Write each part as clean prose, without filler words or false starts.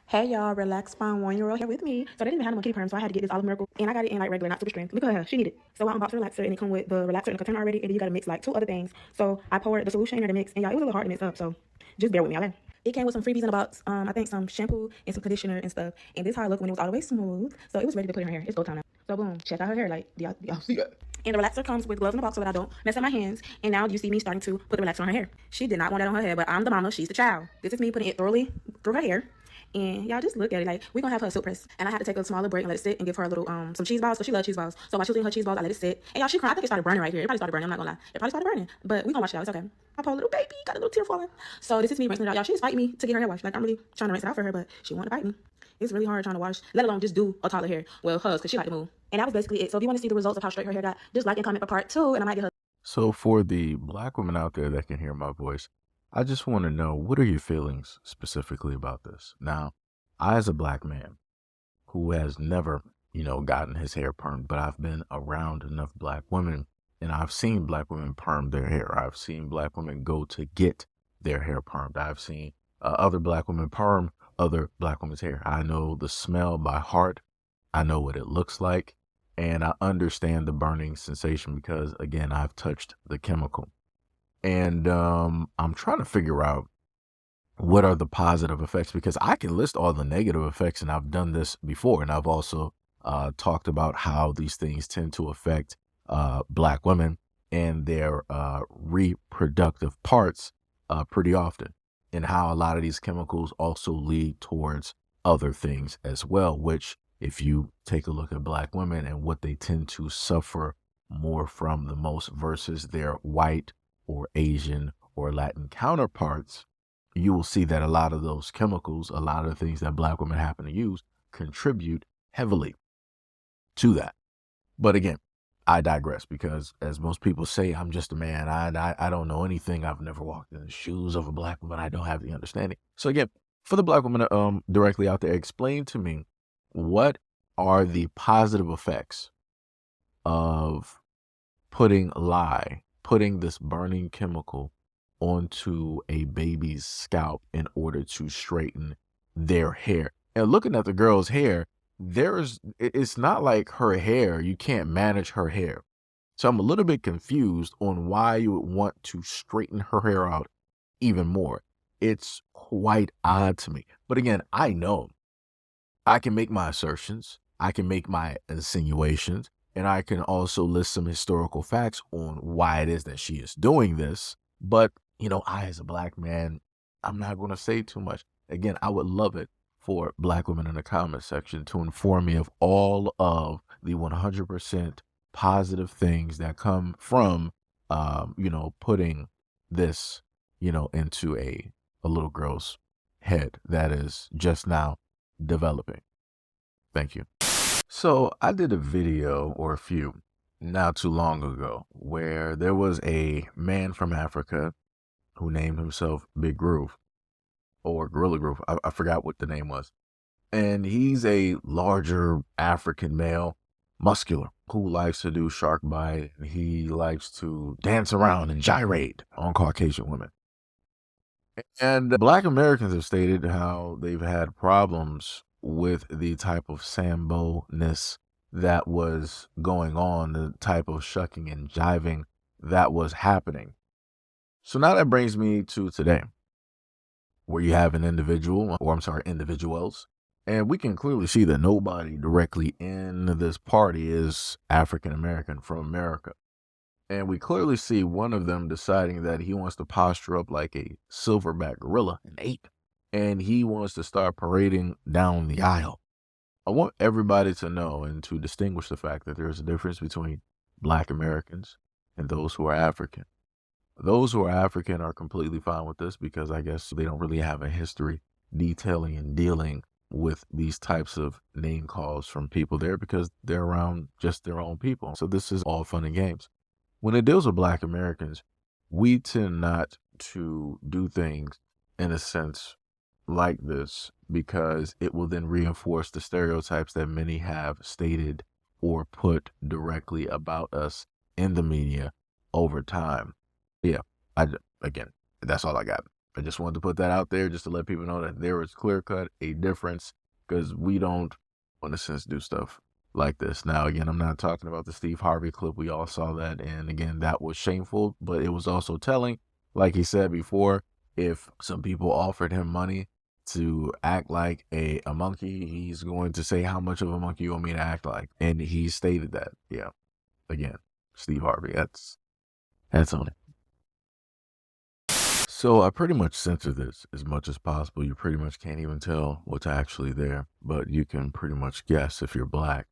Hey y'all, relax fine 1-year-old here with me. So they didn't even have no kitty perm, so I had to get this olive miracle, and I got it in like regular, not super strength. Look at her, she need it. So I unboxed the relaxer, and it come with the relaxer in the container already, and then you gotta mix like 2 other things. So I poured the solution in the mix, and y'all, it was a little hard to mix up, so just bear with me, okay? It came with some freebies in a box. I think some shampoo and some conditioner and stuff. And this is how it looked when it was all the way smooth. So it was ready to put in her hair. It's go time now. So boom, check out her hair. Like, do y'all see that? And the relaxer comes with gloves in the box so that I don't mess up my hands. And now you see me starting to put the relaxer on her hair. She did not want that on her hair, but I'm the mama, she's the child. This is me putting it thoroughly through her hair. And y'all just look at it. Like, we're gonna have her silk press. And I had to take a smaller break and let it sit and give her a little some cheese balls, because she loves cheese balls. So while she was eating her cheese balls, I let it sit. And y'all, she cried. I think it started burning right here. It probably started burning, I'm not gonna lie. It probably started burning. But we gonna wash it out, it's okay. My poor little baby got a little tear falling. So this is me rinsing it out. Y'all, she was fighting me to get her hair washed. Like, I'm really trying to rinse it out for her, but she wanted to fight me. It's really hard trying to wash, let alone just do a toddler hair. Well, hers, because she like to move. And that was basically it. So if you want to see the results of how straight her hair got, just like and comment for part 2, and I might get her. So for the Black women out there that can hear my voice, I just want to know, what are your feelings specifically about this? Now, I, as a Black man who has never, gotten his hair permed, but I've been around enough Black women, and I've seen Black women perm their hair. I've seen Black women go to get their hair permed. I've seen other Black women perm other Black women's hair. I know the smell by heart. I know what it looks like. And I understand the burning sensation because, again, I've touched the chemical. And I'm trying to figure out what are the positive effects, because I can list all the negative effects, and I've done this before. And I've also talked about how these things tend to affect Black women and their reproductive parts pretty often, and how a lot of these chemicals also lead towards other things as well, which, if you take a look at Black women and what they tend to suffer more from the most versus their white or Asian or Latin counterparts, you will see that a lot of those chemicals, a lot of the things that Black women happen to use, contribute heavily to that. But again, I digress, because as most people say, I'm just a man. I don't know anything. I've never walked in the shoes of a Black woman. I don't have the understanding. So again, for the Black woman directly out there, explain to me, what are the positive effects of putting this burning chemical onto a baby's scalp in order to straighten their hair? And looking at the girl's hair, it's not like her hair, you can't manage her hair. So I'm a little bit confused on why you would want to straighten her hair out even more. It's quite odd to me. But again, I know I can make my assertions, I can make my insinuations, and I can also list some historical facts on why it is that she is doing this. But, I, as a Black man, I'm not going to say too much. Again, I would love it for Black women in the comment section to inform me of all of the 100% positive things that come from, putting this, into a little girl's head that is just now developing. Thank you. So I did a video, or a few, not too long ago, where there was a man from Africa who named himself Big Groove, or Gorilla Groove. I forgot what the name was. And he's a larger African male, muscular, who likes to do shark bite. He likes to dance around and gyrate on Caucasian women. And Black Americans have stated how they've had problems with the type of Sambo-ness that was going on, the type of shucking and jiving that was happening. So now that brings me to today, where you have an individual, or individuals, and we can clearly see that nobody directly in this party is African American from America. And we clearly see one of them deciding that he wants to posture up like a silverback gorilla, an ape, and he wants to start parading down the aisle. I want everybody to know and to distinguish the fact that there's a difference between Black Americans and those who are African. Those who are African are completely fine with this, because I guess they don't really have a history detailing and dealing with these types of name calls from people there, because they're around just their own people. So this is all fun and games. When it deals with Black Americans, we tend not to do things in a sense like this, because it will then reinforce the stereotypes that many have stated or put directly about us in the media over time. Yeah, again, that's all I got. I just wanted to put that out there just to let people know that there is clear-cut a difference, because we don't, in a sense, do stuff like this. Now, again, I'm not talking about the Steve Harvey clip. We all saw that, and again, that was shameful, but it was also telling. Like he said before, if some people offered him money to act like a monkey, he's going to say, how much of a monkey you want me to act like? And he stated that. Yeah. Again, Steve Harvey. That's on it. So I pretty much censor this as much as possible. You pretty much can't even tell what's actually there, but you can pretty much guess if you're black.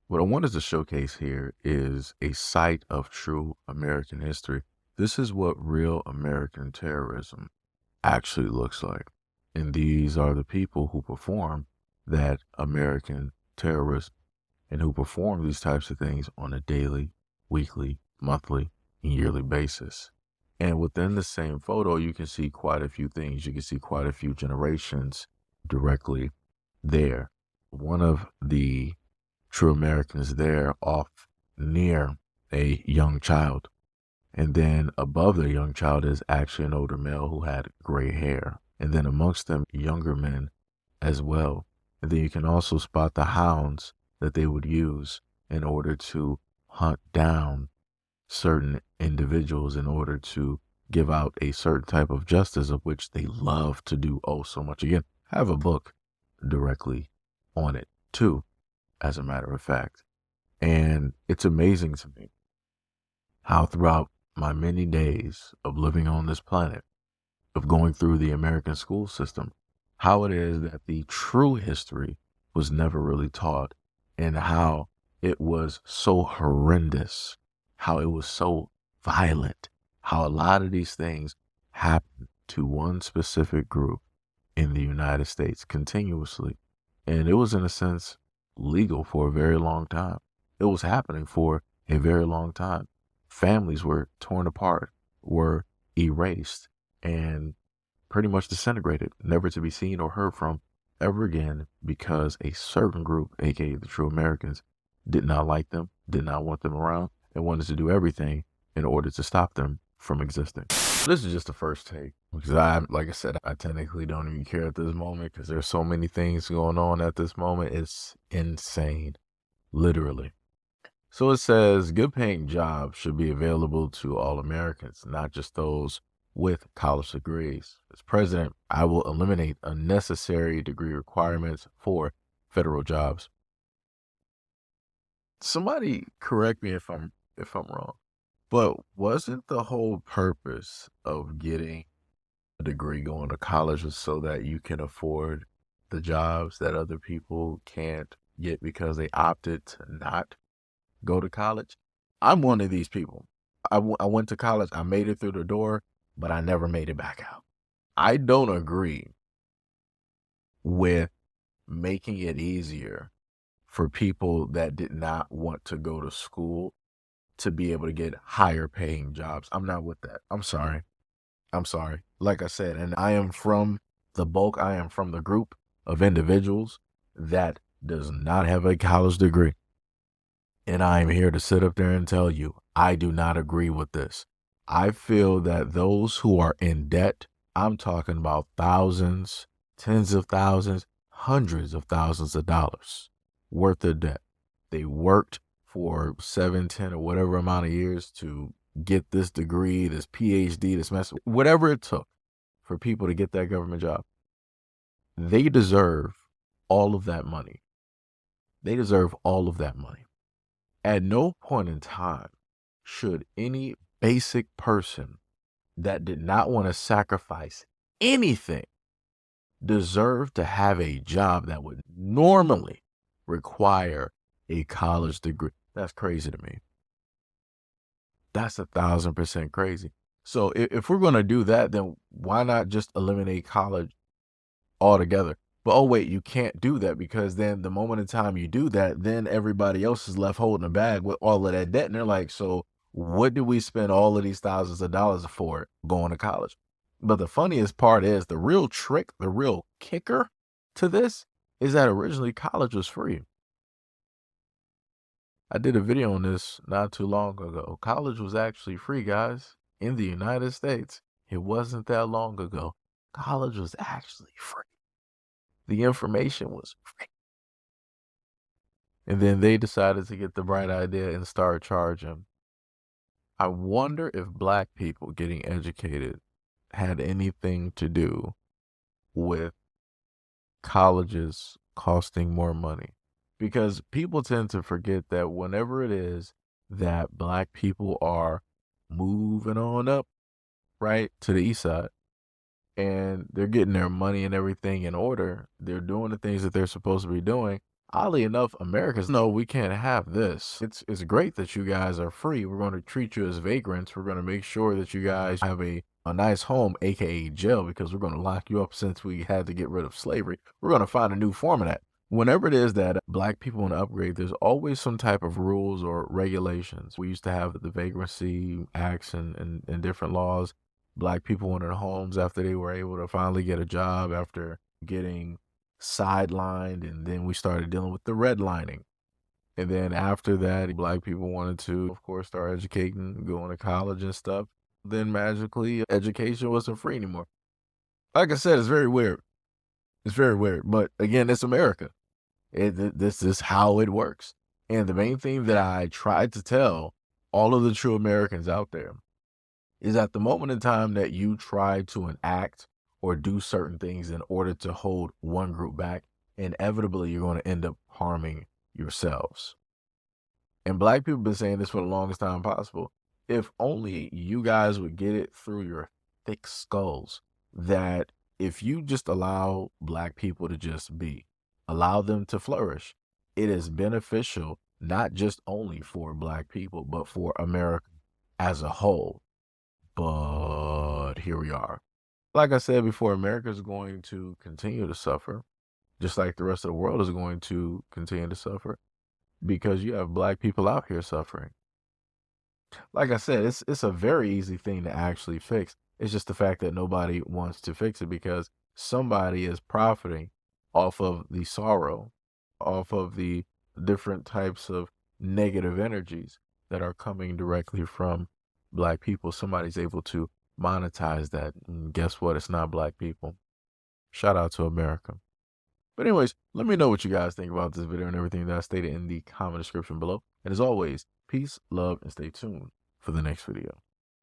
What I wanted to showcase here is a site of true American history. This is what real American terrorism actually looks like. And these are the people who perform that American terrorism and who perform these types of things on a daily, weekly, monthly, and yearly basis. And within the same photo, you can see quite a few things. You can see quite a few generations directly there. One of the true Americans there off near a young child. And then above the young child is actually an older male who had gray hair. And then amongst them, younger men as well. And then you can also spot the hounds that they would use in order to hunt down certain individuals in order to give out a certain type of justice, of which they love to do oh so much. Again, I have a book directly on it too, as a matter of fact. And it's amazing to me how throughout my many days of living on this planet, of going through the American school system, how it is that the true history was never really taught, and how it was so horrendous, how it was so violent, how a lot of these things happened to one specific group in the United States continuously. And it was, in a sense, legal for a very long time. It was happening for a very long time. Families were torn apart, were erased, and pretty much disintegrated, never to be seen or heard from ever again, because a certain group, aka the true Americans, did not like them, did not want them around, and wanted to do everything in order to stop them from existing. This is just the first take, because like I said, I technically don't even care at this moment, because there's so many things going on at this moment. It's insane, literally. So it says, good paying jobs should be available to all Americans, not just those with college degrees. As president, I will eliminate unnecessary degree requirements for federal jobs. Somebody correct me if I'm wrong, but wasn't the whole purpose of getting a degree, going to college, is so that you can afford the jobs that other people can't get because they opted to not go to college? I'm one of these people. I went to college, I made it through the door, but I never made it back out. I don't agree with making it easier for people that did not want to go to school to be able to get higher paying jobs. I'm not with that. I'm sorry. Like I said, and I am from the bulk, I am from the group of individuals that does not have a college degree. And I am here to sit up there and tell you, I do not agree with this. I feel that those who are in debt, I'm talking about thousands, tens of thousands, hundreds of thousands of dollars worth of debt. They worked for 7, 10, or whatever amount of years to get this degree, this PhD, this master, whatever it took for people to get that government job. They deserve all of that money. They deserve all of that money. At no point in time should any basic person that did not want to sacrifice anything deserve to have a job that would normally require a college degree. That's crazy to me. That's 1,000% crazy. So if we're going to do that, then why not just eliminate college altogether? But oh wait, you can't do that, because then the moment in time you do that, then everybody else is left holding a bag with all of that debt. And they're like, so what do we spend all of these thousands of dollars for going to college? But the funniest part is, the real trick, the real kicker to this is that originally college was free. I did a video on this not too long ago. College was actually free, guys, in the United States. It wasn't that long ago. College was actually free. The information was free. And then they decided to get the bright idea and start charging. I wonder if black people getting educated had anything to do with colleges costing more money. Because people tend to forget that whenever it is that black people are moving on up, right, to the east side, and they're getting their money and everything in order, they're doing the things that they're supposed to be doing. Oddly enough, America's no, we can't have this. It's great that you guys are free. We're going to treat you as vagrants. We're going to make sure that you guys have a nice home, aka jail, because we're going to lock you up since we had to get rid of slavery. We're going to find a new form of that. Whenever it is that black people want to upgrade, there's always some type of rules or regulations. We used to have the vagrancy acts and different laws. Black people wanted homes after they were able to finally get a job after getting sidelined, and then we started dealing with the redlining. And then after that, black people wanted to, of course, start educating, going to college and stuff. Then magically, education wasn't free anymore. Like I said, it's very weird. It's very weird. But again, it's America. This is how it works. And the main thing that I tried to tell all of the true Americans out there is at the moment in time that you try to enact or do certain things in order to hold one group back, inevitably you're going to end up harming yourselves. And black people have been saying this for the longest time possible. If only you guys would get it through your thick skulls that if you just allow black people to just be, allow them to flourish, it is beneficial not just only for black people, but for America as a whole. But here we are. Like I said before, America is going to continue to suffer, just like the rest of the world is going to continue to suffer, because you have black people out here suffering. Like I said, it's a very easy thing to actually fix. It's just the fact that nobody wants to fix it because somebody is profiting off of the sorrow, off of the different types of negative energies that are coming directly from black people. Somebody's able to monetize that. And guess what? It's not black people. Shout out to America. But anyways, let me know what you guys think about this video and everything that I stated in the comment description below. And as always, peace, love, and stay tuned for the next video.